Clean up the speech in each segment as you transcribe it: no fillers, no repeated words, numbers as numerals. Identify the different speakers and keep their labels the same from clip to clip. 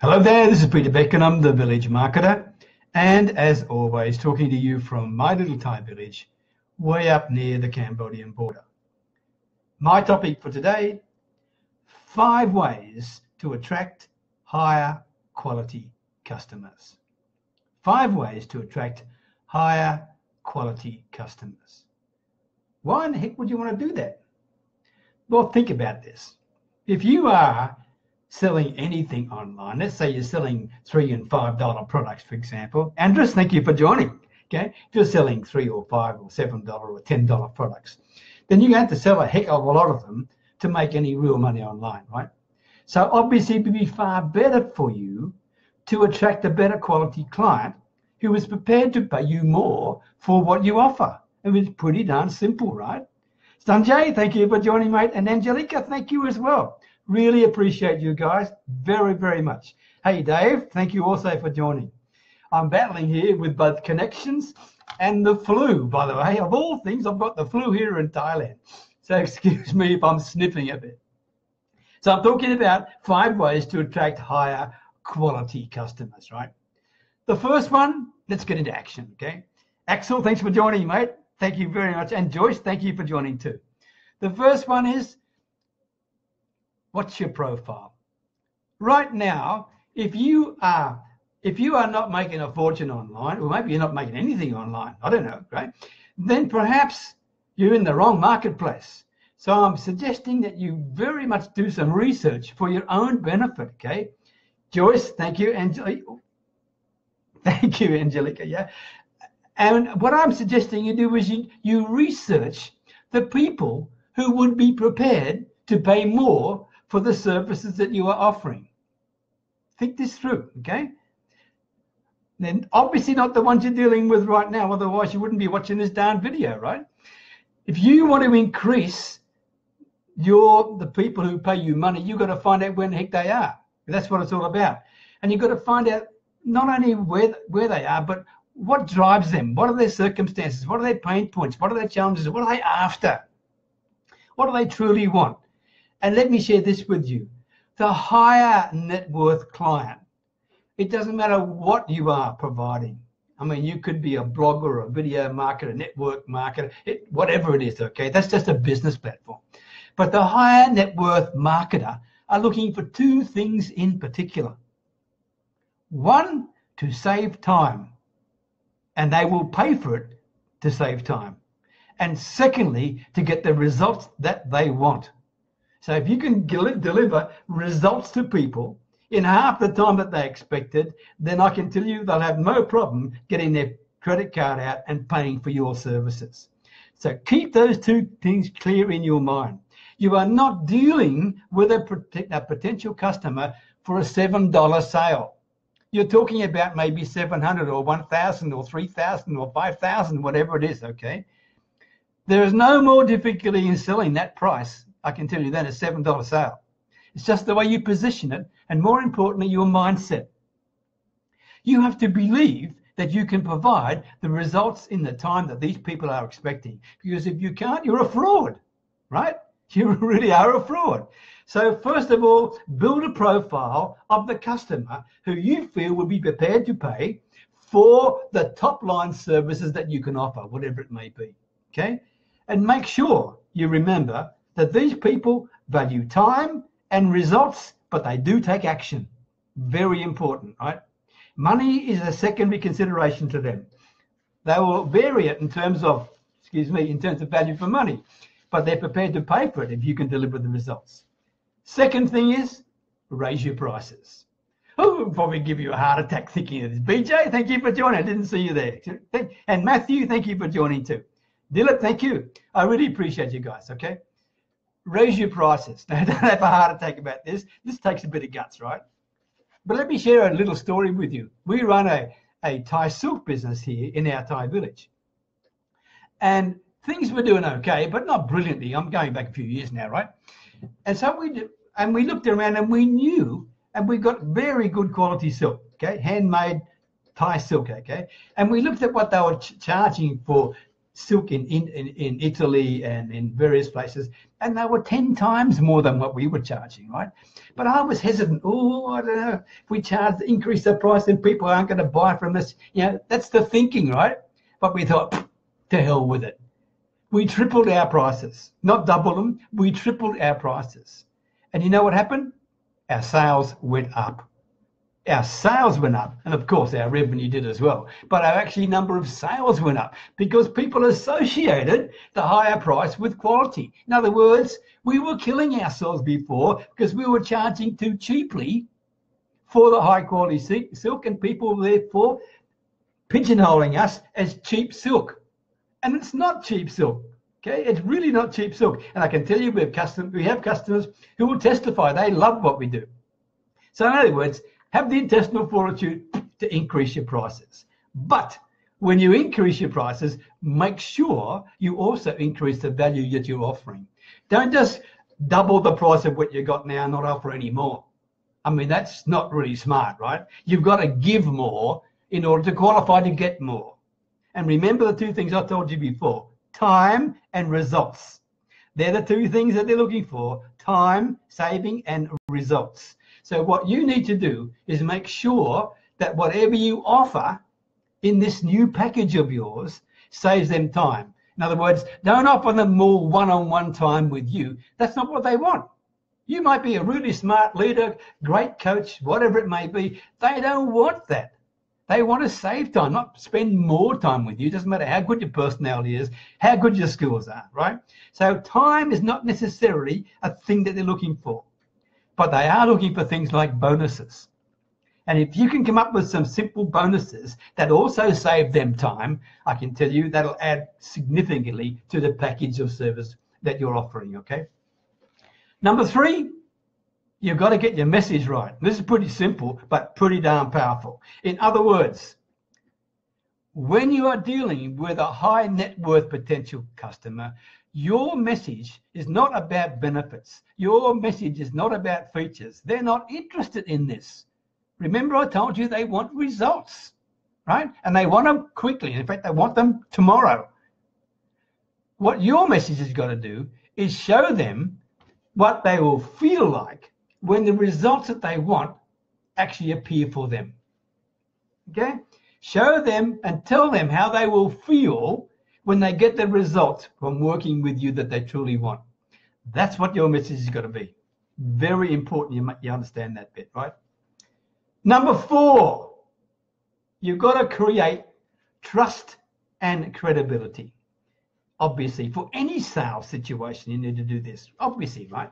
Speaker 1: Hello there, this is Peter Beckenham, the Village Marketer, and as always, talking to you from my little Thai village, way up near the Cambodian border. My topic for today, 5 ways to attract higher quality customers. 5 ways to attract higher quality customers. Why in the heck would you want to do that? Well, think about this. If you are selling anything online, let's say you're selling $3 and $5 products, for example. Andres, thank you for joining. Okay, if you're selling $3 or $5 or $7 or $10 products, then you have to sell a heck of a lot of them to make any real money online, right? So obviously it would be far better for you to attract a better quality client who is prepared to pay you more for what you offer. It was pretty darn simple, right? Sanjay, thank you for joining, mate. And Angelica, thank you as well. Really appreciate you guys very, very much. Hey, Dave, thank you also for joining. I'm battling here with both connections and the flu, by the way. Of all things, I've got the flu here in Thailand. So excuse me if I'm sniffing a bit. So I'm talking about 5 ways to attract higher quality customers, right? The first one, let's get into action, okay? Axel, thanks for joining, mate. Thank you very much. And Joyce, thank you for joining too. The first one is, what's your profile? Right now, if you are not making a fortune online, or maybe you're not making anything online, I don't know, right? Then perhaps you're in the wrong marketplace. So I'm suggesting that you very much do some research for your own benefit, okay? Joyce, thank you. Thank you, Angelica, yeah. And what I'm suggesting you do is you research the people who would be prepared to pay more for the services that you are offering. Think this through, okay? Then obviously not the ones you're dealing with right now, otherwise you wouldn't be watching this darn video, right? If you want to increase the people who pay you money, you've got to find out where the heck they are. That's what it's all about. And you've got to find out not only where they are, but what drives them. What are their circumstances? What are their pain points? What are their challenges? What are they after? What do they truly want? And let me share this with you. The higher net worth client, it doesn't matter what you are providing. I mean, you could be a blogger, a video marketer, network marketer, whatever it is, okay? That's just a business platform. But the higher net worth marketer are looking for 2 things in particular. 1, to save time, and they will pay for it to save time. And secondly, to get the results that they want. So if you can deliver results to people in half the time that they expected, then I can tell you they'll have no problem getting their credit card out and paying for your services. So keep those 2 things clear in your mind. You are not dealing with a potential customer for a $7 sale. You're talking about maybe 700 or 1,000 or 3,000 or 5,000, whatever it is, okay? There is no more difficulty in selling that price, I can tell you, than a $7 sale. It's just the way you position it, and more importantly, your mindset. You have to believe that you can provide the results in the time that these people are expecting. Because if you can't, you're a fraud, right? You really are a fraud. So first of all, build a profile of the customer who you feel will be prepared to pay for the top line services that you can offer, whatever it may be, okay? And make sure you remember that these people value time and results, but they do take action. Very important, right? Money is a secondary consideration to them. They will vary it in terms of value for money, but they're prepared to pay for it if you can deliver the results. Second thing is, raise your prices. Oh, I'll probably give you a heart attack thinking of this. BJ, thank you for joining. I didn't see you there. And Matthew, thank you for joining too. Dilip, thank you. I really appreciate you guys, okay? Raise your prices. Now, don't have a heart attack about this. This takes a bit of guts, right? But let me share a little story with you. We run a Thai silk business here in our Thai village. And things were doing okay, but not brilliantly. I'm going back a few years now, right? And so we looked around and we knew, and we got very good quality silk, okay? Handmade Thai silk, okay? And we looked at what they were charging for silk in Italy and in various places, and they were 10 times more than what we were charging, right? But I was hesitant. Oh, I don't know, if we increase the price, then people aren't going to buy from us. You know, that's the thinking, right? But we thought, to hell with it. We tripled our prices, not doubled them. We tripled our prices. And you know what happened? Our sales went up. Our sales went up, and of course our revenue did as well, but our actually number of sales went up because people associated the higher price with quality. In other words, we were killing ourselves before because we were charging too cheaply for the high quality silk, and people were therefore pigeonholing us as cheap silk. And it's not cheap silk. Okay, it's really not cheap silk. And I can tell you we have customers who will testify they love what we do. So in other words, have the intestinal fortitude to increase your prices. But when you increase your prices, make sure you also increase the value that you're offering. Don't just double the price of what you got now and not offer any more. I mean, that's not really smart, right? You've got to give more in order to qualify to get more. And remember the two things I told you before, time and results. They're the two things that they're looking for, time saving and results. So what you need to do is make sure that whatever you offer in this new package of yours saves them time. In other words, don't offer them more one-on-one time with you. That's not what they want. You might be a really smart leader, great coach, whatever it may be. They don't want that. They want to save time, not spend more time with you. It doesn't matter how good your personality is, how good your skills are, right? So time is not necessarily a thing that they're looking for. But they are looking for things like bonuses. And if you can come up with some simple bonuses that also save them time, I can tell you that'll add significantly to the package of service that you're offering, okay? Number 3, you've got to get your message right. This is pretty simple, but pretty darn powerful. In other words, when you are dealing with a high net worth potential customer, your message is not about benefits. Your message is not about features. They're not interested in this. Remember, I told you they want results, right? And they want them quickly. In fact, they want them tomorrow. What your message has got to do is show them what they will feel like when the results that they want actually appear for them. Okay? Show them and tell them how they will feel when they get the results from working with you that they truly want. That's what your message is going to be. Very important you understand that bit, right? Number 4, you've got to create trust and credibility. Obviously, for any sales situation, you need to do this, obviously, right?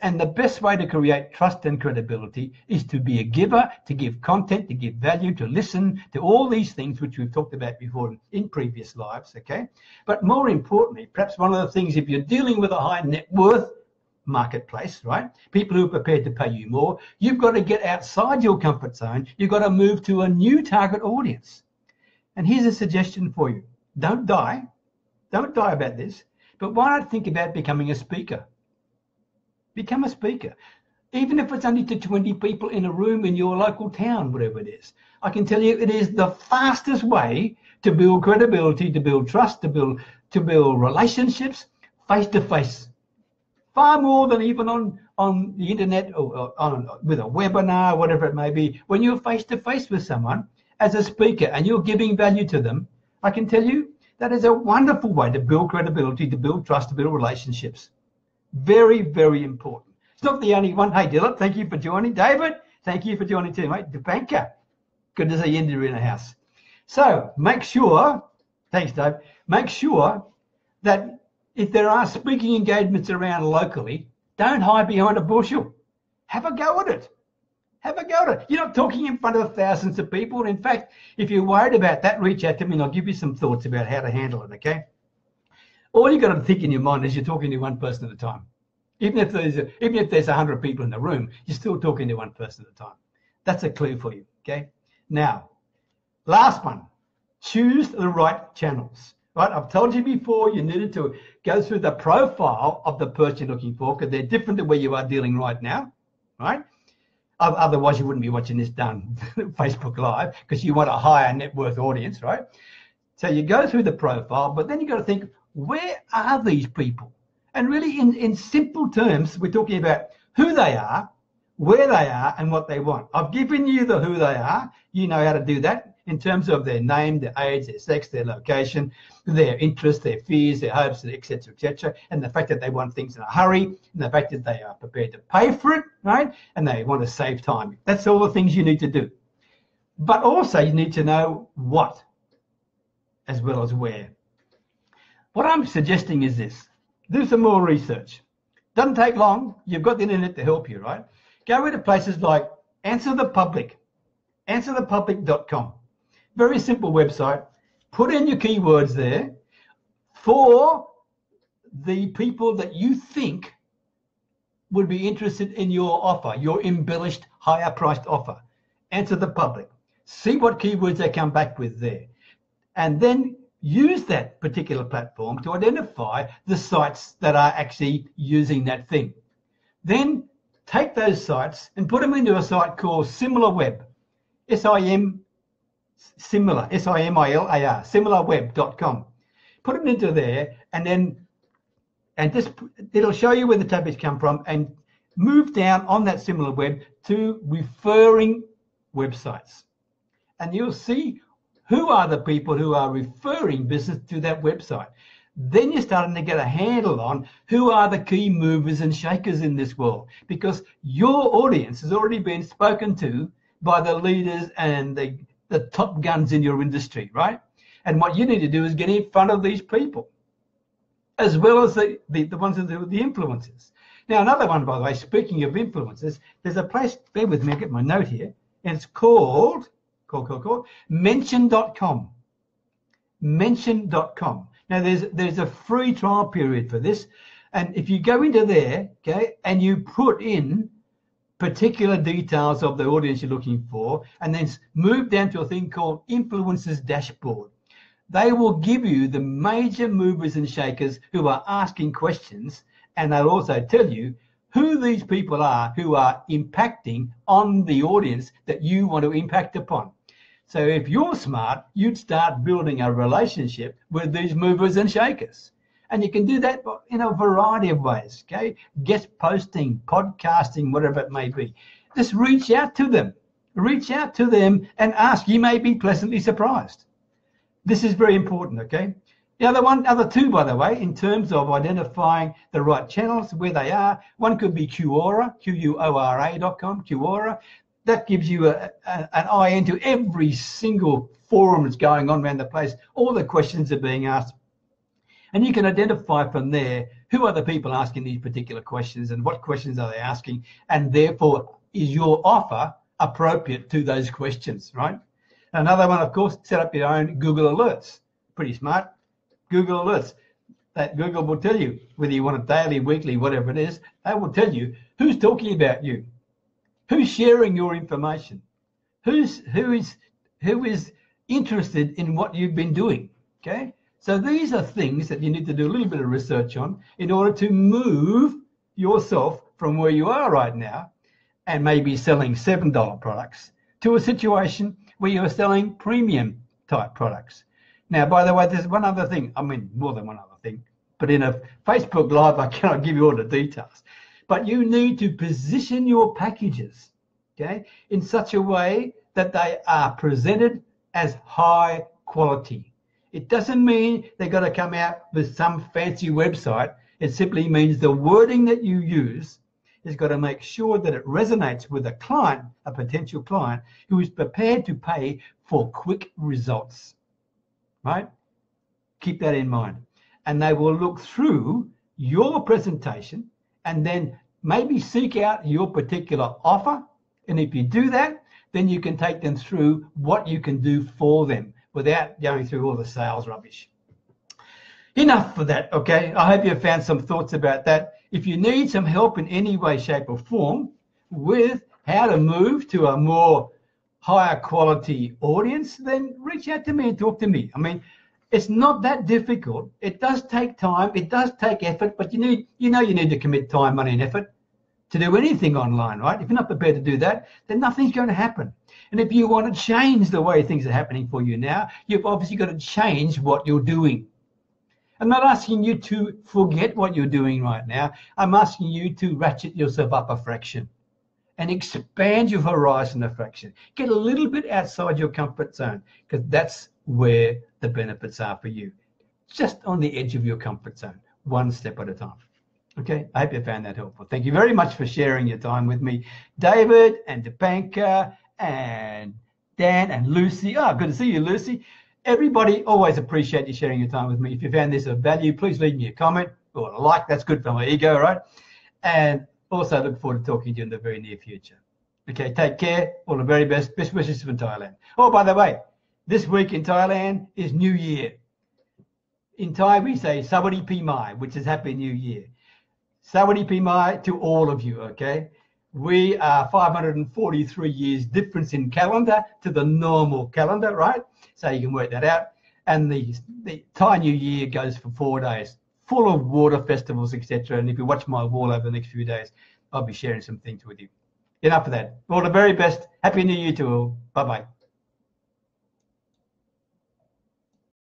Speaker 1: And the best way to create trust and credibility is to be a giver, to give content, to give value, to listen to all these things which we've talked about before in previous lives, okay? But more importantly, perhaps one of the things, if you're dealing with a high net worth marketplace, right? People who are prepared to pay you more, you've got to get outside your comfort zone. You've got to move to a new target audience. And here's a suggestion for you. Don't die. Don't die about this. But why not think about becoming a speaker? Become a speaker, even if it's only to 20 people in a room in your local town, whatever it is. I can tell you it is the fastest way to build credibility, to build trust, to build relationships face to face. Far more than even on the internet or with a webinar, whatever it may be. When you're face to face with someone as a speaker and you're giving value to them, I can tell you that is a wonderful way to build credibility, to build trust, to build relationships. Very, very important. It's not the only one. Hey, Dylan, thank you for joining. David, thank you for joining too, mate. The banker. Good to see you in the house. So make sure, thanks, Dave, make sure that if there are speaking engagements around locally, don't hide behind a bushel. Have a go at it. Have a go at it. You're not talking in front of thousands of people. And in fact, if you're worried about that, reach out to me and I'll give you some thoughts about how to handle it, okay? All you got to think in your mind is you're talking to one person at a time. Even if there's 100 people in the room, you're still talking to one person at a time. That's a clue for you, okay? Now, last one, choose the right channels, right? I've told you before you needed to go through the profile of the person you're looking for because they're different to where you are dealing right now, right? Otherwise, you wouldn't be watching this done Facebook Live because you want a higher net worth audience, right? So you go through the profile, but then you got to think, where are these people? And really in simple terms, we're talking about who they are, where they are, and what they want. I've given you the who they are. You know how to do that in terms of their name, their age, their sex, their location, their interests, their fears, their hopes, etc., and the fact that they want things in a hurry, and the fact that they are prepared to pay for it, right? And they want to save time. That's all the things you need to do. But also you need to know what as well as where. What I'm suggesting is this. Do some more research. Doesn't take long. You've got the internet to help you, right? Go into places like Answer the Public, answerthepublic.com. Very simple website. Put in your keywords there for the people that you think would be interested in your offer, your embellished, higher priced offer. Answer the Public. See what keywords they come back with there. And then use that particular platform to identify the sites that are actually using that thing. Then take those sites and put them into a site called SimilarWeb, similar, S-I-M-I-L-A-R, similarweb.com. Put them into there, and just it'll show you where the topics come from, and move down on that SimilarWeb to referring websites. And you'll see who are the people who are referring business to that website. Then you're starting to get a handle on who are the key movers and shakers in this world, because your audience has already been spoken to by the leaders and the top guns in your industry, right? And what you need to do is get in front of these people, as well as the ones that are the influencers. Now, another one, by the way, speaking of influencers, there's a place, bear with me, I get my note here, and it's called Mention.com. Mention.com. Now, there's a free trial period for this. And if you go into there, okay, and you put in particular details of the audience you're looking for, and then move down to a thing called Influencers Dashboard, they will give you the major movers and shakers who are asking questions, and they'll also tell you who these people are who are impacting on the audience that you want to impact upon. So if you're smart, you'd start building a relationship with these movers and shakers. And you can do that in a variety of ways, okay? Guest posting, podcasting, whatever it may be. Just reach out to them. Reach out to them and ask. You may be pleasantly surprised. This is very important, okay? The other two, by the way, in terms of identifying the right channels, where they are, one could be Quora, Quora.com, Quora. That gives you an eye into every single forum that's going on around the place. All the questions are being asked. And you can identify from there who are the people asking these particular questions and what questions are they asking. And therefore, is your offer appropriate to those questions, right? Another one, of course, set up your own Google Alerts. Pretty smart. Google Alerts. That Google will tell you whether you want it daily, weekly, whatever it is. They will tell you who's talking about you. Who's sharing your information? Who is interested in what you've been doing? Okay, so these are things that you need to do a little bit of research on in order to move yourself from where you are right now, and maybe selling $7 products, to a situation where you're selling premium type products. Now, by the way, there's one other thing. I mean, more than one other thing. But in a Facebook Live, I cannot give you all the details. But you need to position your packages, okay, in such a way that they are presented as high quality. It doesn't mean they've got to come out with some fancy website. It simply means the wording that you use has got to make sure that it resonates with a client, a potential client, who is prepared to pay for quick results, right? Keep that in mind. And they will look through your presentation and then maybe seek out your particular offer. And if you do that, then you can take them through what you can do for them without going through all the sales rubbish. Enough for that, okay? I hope you found some thoughts about that. If you need some help in any way, shape or form with how to move to a more higher quality audience, then reach out to me and talk to me. I mean, it's not that difficult. It does take time. It does take effort, but you need to commit time, money and effort to do anything online, right? If you're not prepared to do that, then nothing's going to happen. And if you want to change the way things are happening for you now, you've obviously got to change what you're doing. I'm not asking you to forget what you're doing right now. I'm asking you to ratchet yourself up a fraction and expand your horizon a fraction. Get a little bit outside your comfort zone, because that's where the benefits are for you. Just on the edge of your comfort zone, one step at a time. Okay, I hope you found that helpful. Thank you very much for sharing your time with me, David and Dipanka and Dan and Lucy. Oh, good to see you, Lucy. Everybody, always appreciate you sharing your time with me. If you found this of value, please leave me a comment or a like. That's good for my ego, right? And also look forward to talking to you in the very near future. Okay, take care. All the very best. Best wishes from Thailand. Oh, by the way, this week in Thailand is New Year. In Thai, we say Sawadi Pi Mai, which is Happy New Year. Sawadi Pi Mai to all of you, okay? We are 543 years difference in calendar to the normal calendar, right? So you can work that out. And the Thai New Year goes for 4 days, full of water festivals, etc. And if you watch my wall over the next few days, I'll be sharing some things with you. Enough of that. All the very best. Happy New Year to all. Bye-bye.